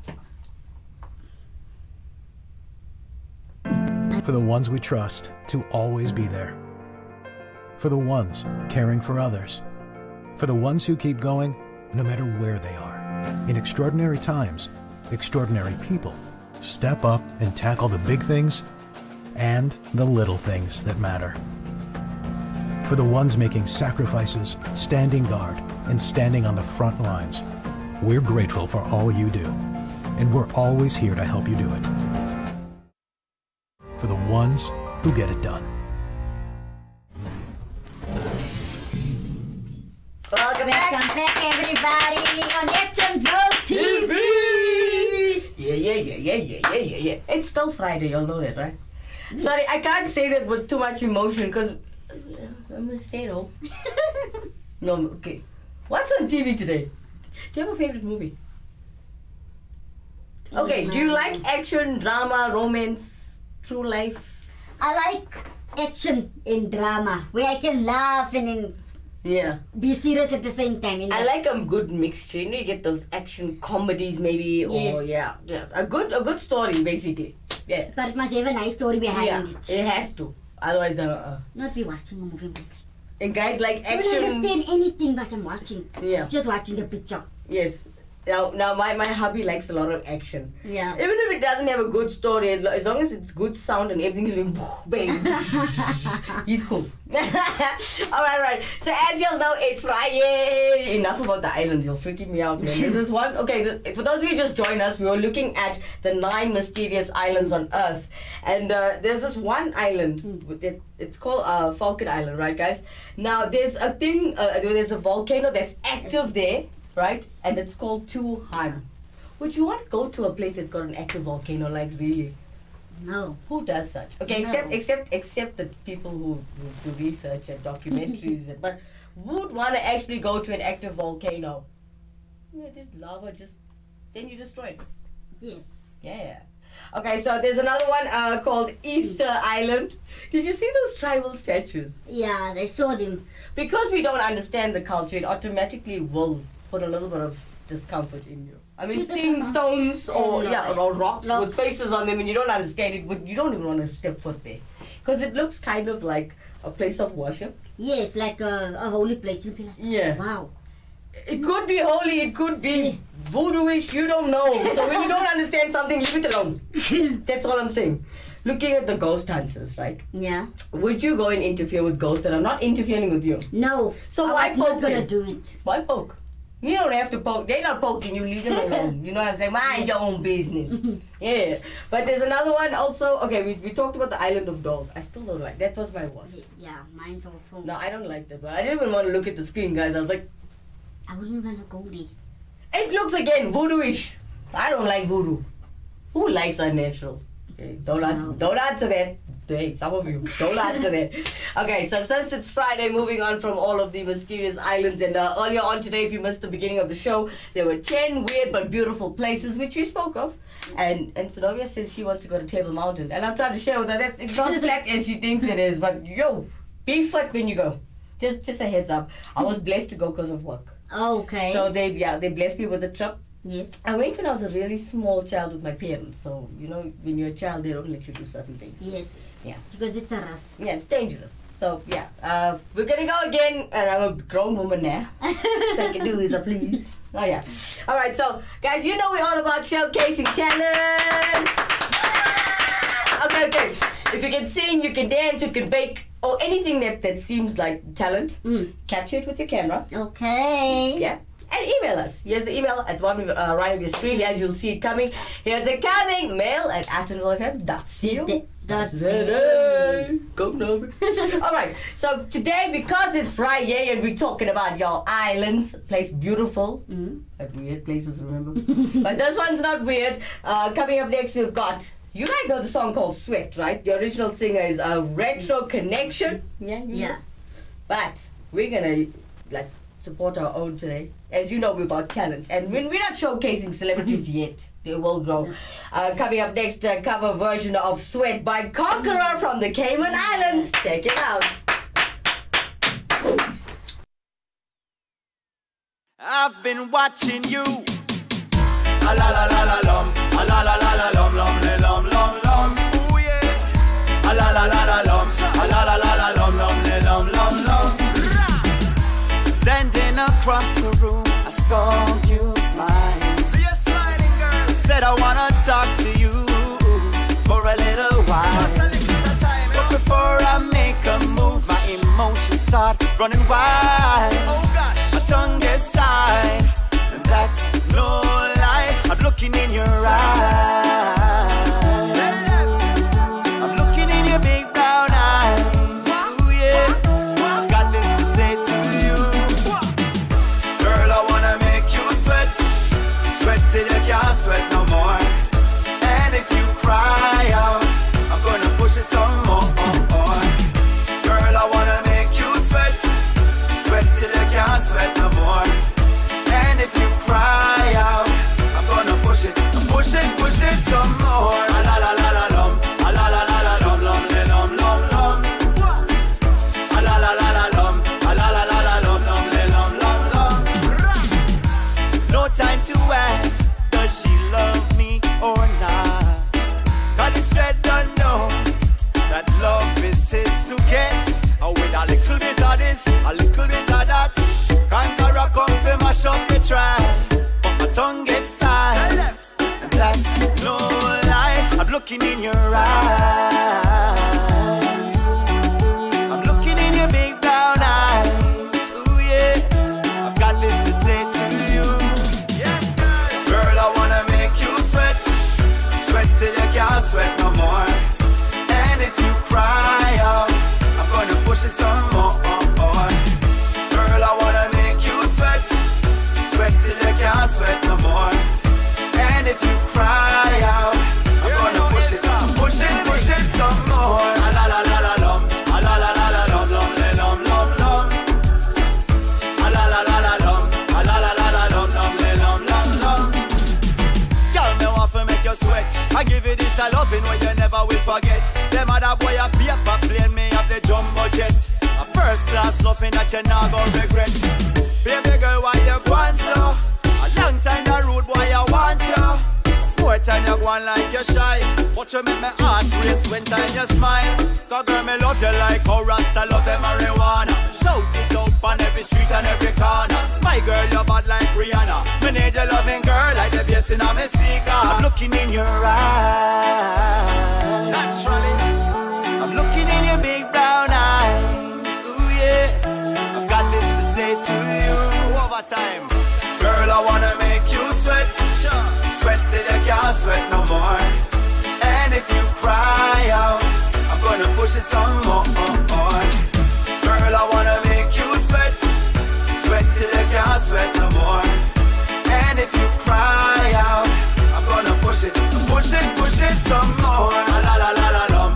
For the ones we trust to always be there. For the ones caring for others. For the ones who keep going no matter where they are. In extraordinary times, extraordinary people step up and tackle the big things and the little things that matter. For the ones making sacrifices, standing guard, and standing on the front lines, we're grateful for all you do, and we're always here to help you do it. For the ones who get it done. Welcome back, everybody, on Nettemville TV. Yeah. It's still Friday, y'all know that, right? Sorry, I can't say that with too much emotion because I'm gonna stay home. No, okay. What's on TV today? Do you have a favorite movie? Okay, do you like action, drama, romance, true life? I like action and drama, where I can laugh and then be serious at the same time. You know? I like a good mixture. You know, you get those action comedies maybe, or a good story basically. Yeah. But it must have a nice story behind it. It has to. Otherwise, not be watching a movie like that. And guys like I action. don't understand anything but I'm watching. Yeah. Just watching the picture. Yes. Now my hubby likes a lot of action. Yeah. Even if it doesn't have a good story, as long as it's good sound and everything is going bang, he's cool. Alright. So as y'all know, it's Friday. Enough about the islands, you're freaking me out, man. This is one. Okay, for those of you who just joined us, we were looking at the 9 mysterious islands on Earth, and there's this one island. It's called Falcon Island, right, guys? Now there's a thing. There's a volcano that's active there. Right? And it's called Tuhan. Would you want to go to a place that's got an active volcano? Like really? No. Who does such? Okay, No. except the people who do research and documentaries. But who would want to actually go to an active volcano? Just lava, then you destroy it. Yes. Yeah. Okay, so there's another one called Easter Island. Did you see those tribal statues? Yeah, they saw them. Because we don't understand the culture, it automatically will put a little bit of discomfort in you. I mean, seeing stones or rocks with faces on them and you don't understand it, but you don't even want to step foot there. Because it looks kind of like a place of worship. Yes, like a holy place. You'll be like, wow. It could be holy, it could be voodoo-ish, you don't know. So when you don't understand something, leave it alone. That's all I'm saying. Looking at the ghost hunters, right? Yeah. Would you go and interfere with ghosts that are not interfering with you? No. So I why was poke not gonna them? do it. Why poke? You don't have to poke. They're not poking you. Leave them alone. You know what I'm saying? Mind your own business. Yeah. But there's another one also. Okay, we talked about the Island of Dolls. I still don't like that. Was my worst. Yeah, mine's also. No, I don't like that one. I didn't even want to look at the screen, guys. I was like, I wouldn't want to go there. it looks again voodoo-ish. I don't like voodoo. Who likes unnatural? Okay, don't answer that. Hey, some of you, don't answer that. Okay, so since it's Friday, moving on from all of the mysterious islands, and earlier on today, if you missed the beginning of the show, there were 10 weird but beautiful places which we spoke of. And Zenovia says she wants to go to Table Mountain. And I'm trying to share with her, it's not flat as she thinks it is, but yo, be fit when you go. Just a heads up. I was blessed to go because of work. Okay. So they blessed me with a trip. Yes. I went when I was a really small child with my parents. So, you know, when you're a child, they don't let you do certain things. Yes. Yeah. Because it's a rush. Yeah, it's dangerous. So, yeah. We're going to go again. And I'm a grown woman now. So I can do as I please. Oh, yeah. All right. So, guys, you know we're all about showcasing talent. Okay. If you can sing, you can dance, you can bake, or anything that seems like talent, capture it with your camera. Okay. Yeah. And email us. Here's the email at one right of your screen as you'll see it coming. Here's it coming. Mail at atonfm.co.za. Go number. Alright, so today, because it's Friday and we're talking about your islands, place beautiful, but weird places, remember? But this one's not weird. Coming up next, we've got, you guys know the song called Sweat, right? The original singer is Retro Connection. Yeah. Yeah. But we're gonna support our own today. As you know, we're about talent, and we're not showcasing celebrities yet. They will grow. Coming up next, a cover version of Sweat by Conqueror from the Cayman Islands. Check it out. I've been watching you. A la la la la lum, a la la la la lum lum le lum lum lum. Ooh yeah. A la la la la lum, a la la la la lum lum le lum lum lum. Standing across the room, I saw you smiling. See you smiling, girl. Said I wanna talk to you for a little while. Just a little time, but before I make a move, my emotions start running wild. Oh gosh, my tongue gets tied, and that's no lie. I'm looking in your eyes. I'm looking in your big brown eyes. Ooh yeah, I've got this to say to you. Girl, I wanna make you sweat. Sweat till you can't sweat no more. And if you cry out, I'm gonna push it some more. Girl, I wanna make you sweat. Sweat till you can't sweat no more. And if you cry out, I'm gonna push it some more. A la la la la lum, a la la la la lum lum le lum lum lum. A la la la la lum, a la la la la lum lum le lum lum lum. No time to ask, does she love me or not? 'Cause it's dread don't know that love is his to get. Oh, with a little bit of this, a little bit of that. Conqueror come to mash up the track, but my tongue gets tied, and that's no lie. I'm looking in your eyes. I'm looking in your big brown eyes. Ooh yeah, I've got this to say to you. Yes, girl. Girl, I wanna make you sweat. Sweat till you can't sweat no more. And if you cry out, I'm gonna push it some more. Girl, I wanna make you sweat. Sweat till you can't sweat no more. And if you cry out, I'm gonna push it some more. A la la la la lum, a la la la la lum lum le lum lum lum. A la la la la lum, a la la la la lum lum le lum lum lum. Girl, me want to make you sweat. I give you this a loving where you never will forget. Them other boy a paper plane, me have the jumbo jet. A first class loving that you not gonna regret. Baby girl, why you want so? A long time the road boy I want you. More time you go on like you're shy. Watch you make my heart race when time you smile. 'Cause girl, me love you like how Rasta love them marijuana. Shout it out on every street and every corner. My girl, you're bad like Rihanna. Me need your loving girl like the bass in my speaker. I'm looking in your eyes. Naturally, I'm looking in your big brown eyes. Ooh yeah, I've got this to say to you. Overtime. Girl, I wanna make you sweat. Sweat till you can't sweat no more. And if you cry out, I'm gonna push it some more. Girl, I wanna make you sweat. Sweat till you can't sweat no more. And if you cry out, I'm gonna push it some more. A la la la la lum,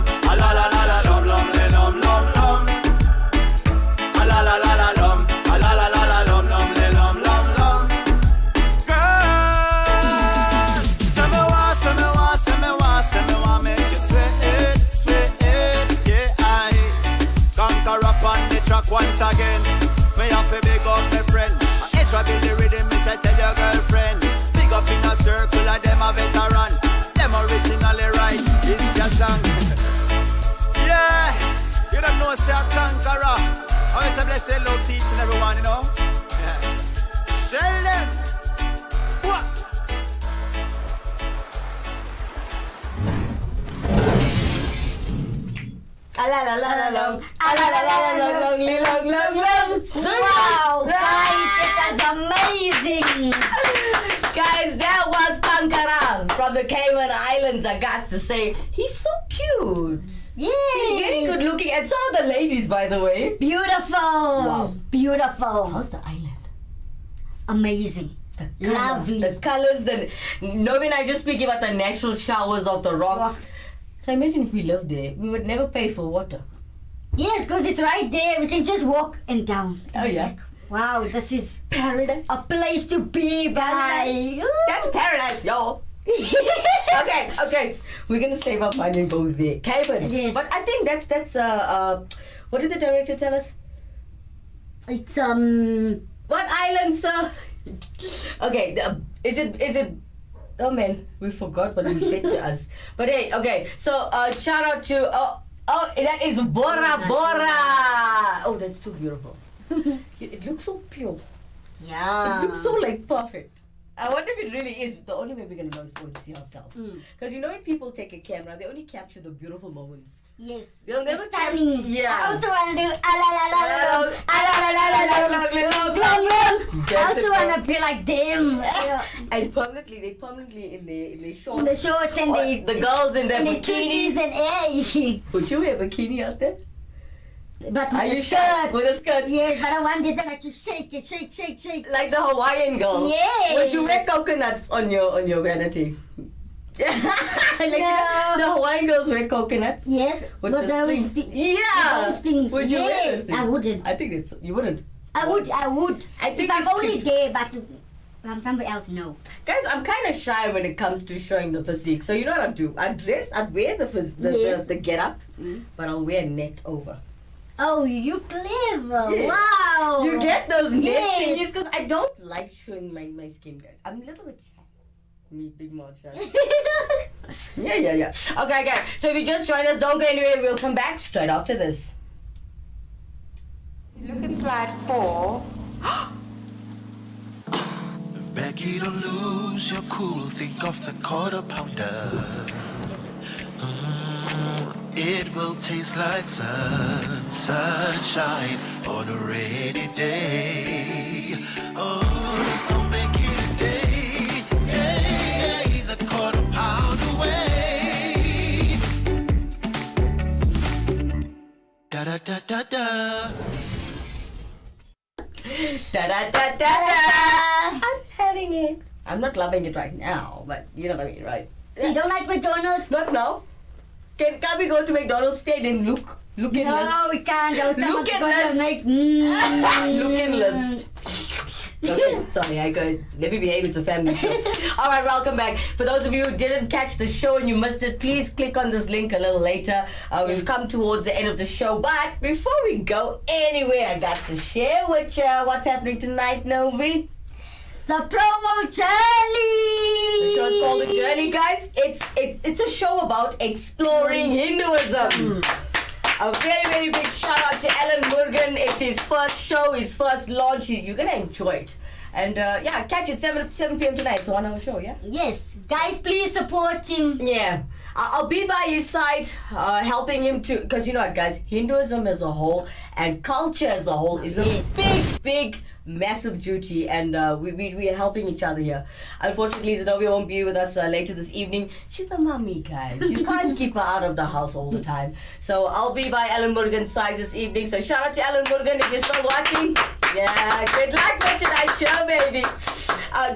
Conquer up on the track once again. Me have to big up my friend. Extra build the rhythm, me say tell your girlfriend. Big up in a circle of them a veteran. Them originally right, it's your song. Yeah, you don't know say a conqueror. I want to bless the love teaching everyone, you know. Yeah. Tell them. What? Wow, guys, it was amazing. Guys, that was Pankara from the Cayman Islands. I got to say, he's so cute. Yes. He's very good looking. And so are the ladies, by the way. Beautiful. Wow. Beautiful. How's the island? Amazing. Lovely. The colors. Novi and I just speaking about the natural showers of the rocks. So imagine if we lived there, we would never pay for water. Yes, because it's right there. We can just walk and down. Oh yeah. Wow, this is Paradise. a place to be by. That's paradise, y'all. Okay. We're gonna save up money and go there. Cayman. Yes. But I think that's what did the director tell us? It's What island, sir? Okay, is it? Oh man, we forgot what he said to us. But hey, okay. So shout out to that is Bora Bora. Oh, that's too beautiful. It looks so pure. yeah. It looks so like perfect. I wonder if it really is. The only way we're gonna know is to see ourselves. Because you know when people take a camera, they only capture the beautiful moments. Yes. They'll never stunning. Yeah. I also want to do I also want to be like them. And they permanently in their shorts. The shorts and the girls in their and the bikinis. titties and Would you wear a bikini out there? But Are with you a sure? skirt. With a skirt? Yes, but I wanted to like to shake it, shake. Like the Hawaiian girls. Yes. Would you wear coconuts on your vanity? The Hawaiian girls wear coconuts. Yes, With but the those strings. Yeah. those things. Would you wear yes, those things? I wouldn't. I think you wouldn't. I would. I think if I'm it's only cute. there, but somebody else, no. Guys, I'm kind of shy when it comes to showing the physique. So you know what I'd do? I'd wear Yes. the get up, but I'll wear a net over. Oh, you clever! Yeah. Wow. You get those net Yes. thingies because I don't like showing my skin, guys. I'm a little bit shy. Me, big mouth shy. Yeah. Okay, guys. So if you just joined us, don't go anywhere. We'll come back straight after this. Look at slide 4. Becky, don't lose your cool. Think of the quarter pounder. It will taste like sunshine on a rainy day. Oh, so make it a day. Hey, the quarter pound away. Da da da da da. Da-da-da-da-da. I'm having it. I'm not loving it right now, but you know what I mean, right? So you don't like McDonald's? Not now. Can we go to McDonald's? Stay then look in No, we can't. Our stomach's at gonna us. make. Lookingless. Okay, sorry, let me behave, it's a family show. Alright, welcome back. For those of you who didn't catch the show and you missed it, please click on this link a little later. We've come towards the end of the show, but before we go anywhere, I got to share with you what's happening tonight, Novi. The promo journey. The show is called The Journey, guys. It's a show about exploring Hinduism. A very, very big shout out to Alan Murugan. It's his first show, his first launch. You're gonna enjoy it. And yeah, catch it 7 p.m. tonight. It's a 1 hour show, yeah? Yes, guys, please support him. Yeah. I'll be by his side, helping him to, because you know what, guys, Hinduism as a whole and culture as a whole is a big, massive duty, and we are helping each other here. Unfortunately, Zenovia won't be with us later this evening. She's a mommy, guys. You can't keep her out of the house all the time. So I'll be by Alan Murugan's side this evening. So shout out to Alan Murugan if you're still watching. Yeah, good luck for tonight's show, baby.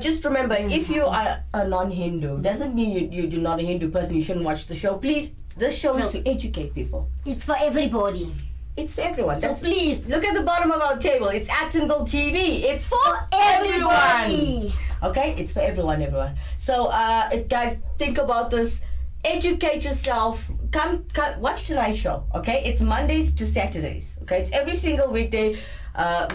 Just remember, if you are a non-Hindu, doesn't mean you're not a Hindu person. You shouldn't watch the show. Please, this show is to educate people. It's for everybody. It's for everyone. So please, look at the bottom of our table. It's Actonville TV. It's for everybody. Okay? It's for everyone. So, guys, think about this. Educate yourself. come watch tonight's show. Okay, it's Mondays to Saturdays. Okay, it's every single weekday.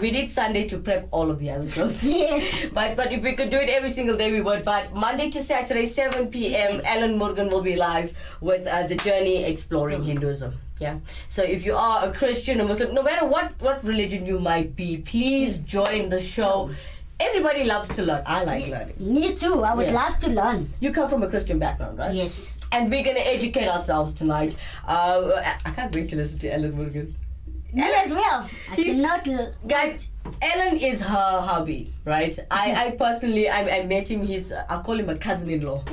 We need Sunday to prep all of the other shows. Yes. But if we could do it every single day, we would. But Monday to Saturday, 7 p.m., Alan Morgan will be live with The Journey Exploring Hinduism. Yeah. So if you are a Christian or Muslim, no matter what religion you might be, please join the show. Everybody loves to learn. I like learning. Me too. I would love to learn. You come from a Christian background, right? Yes. And we're going to educate ourselves tonight. I can't wait to listen to Alan Morgan. Me as well. I cannot. Guys, Alan is her hubby, right? I personally, I met him. I call him a cousin-in-law.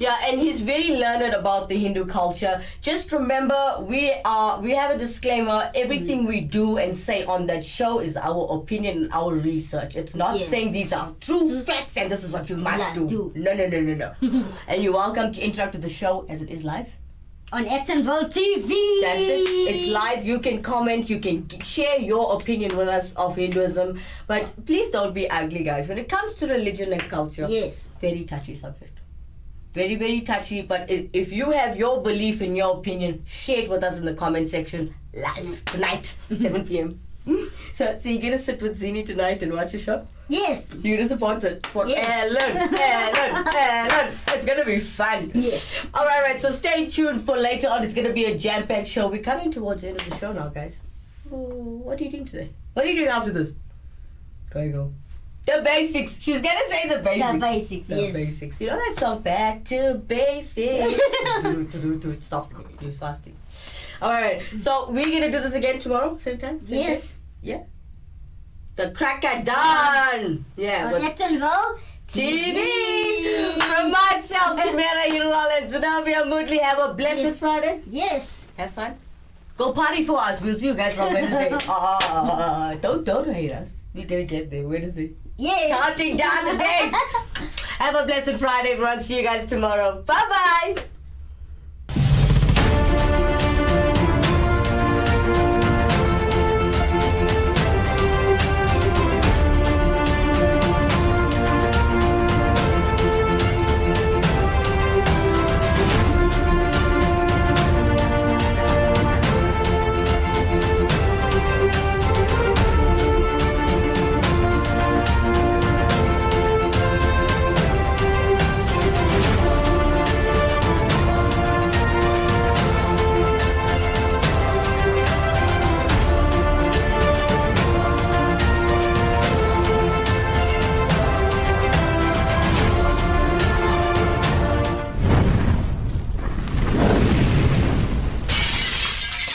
Yeah, and he's very learned about the Hindu culture. Just remember, we have a disclaimer. Everything we do and say on that show is our opinion and our research. It's not saying these are true facts and this is what you must do. No. And you're welcome to interact with the show as it is live. On Actonville TV. That's it. It's live. You can comment. You can share your opinion with us of Hinduism. But please don't be ugly, guys. When it comes to religion and culture, very touchy subject. Very, very touchy. But if you have your belief and your opinion, share it with us in the comment section live tonight, 7 p.m. So you're going to sit with Zini tonight and watch a show? Yes. You're going to support it. Ellen. It's going to be fun. Yes. All right. So stay tuned for later on. It's going to be a jam-packed show. We're coming towards the end of the show now, guys. Oh, what are you doing today? What are you doing after this? Go. The basics. She's going to say the basics. The basics, The yes. basics. You know that song? Back to basics. Stop. You're fasting. All right. So we're going to do this again tomorrow? Same time? Same Yes. day? Yeah. The cracker done. Yeah. On Actonville TV. From myself, Kimera, Heeralal, and Zenovia, Moodley. Have a blessed Friday. Yes. Have fun. Go party for us. We'll see you guys on Wednesday. Don't hate us. We're gonna get there. Wednesday. Yes. Counting down the days. Have a blessed Friday, everyone. See you guys tomorrow. Bye bye.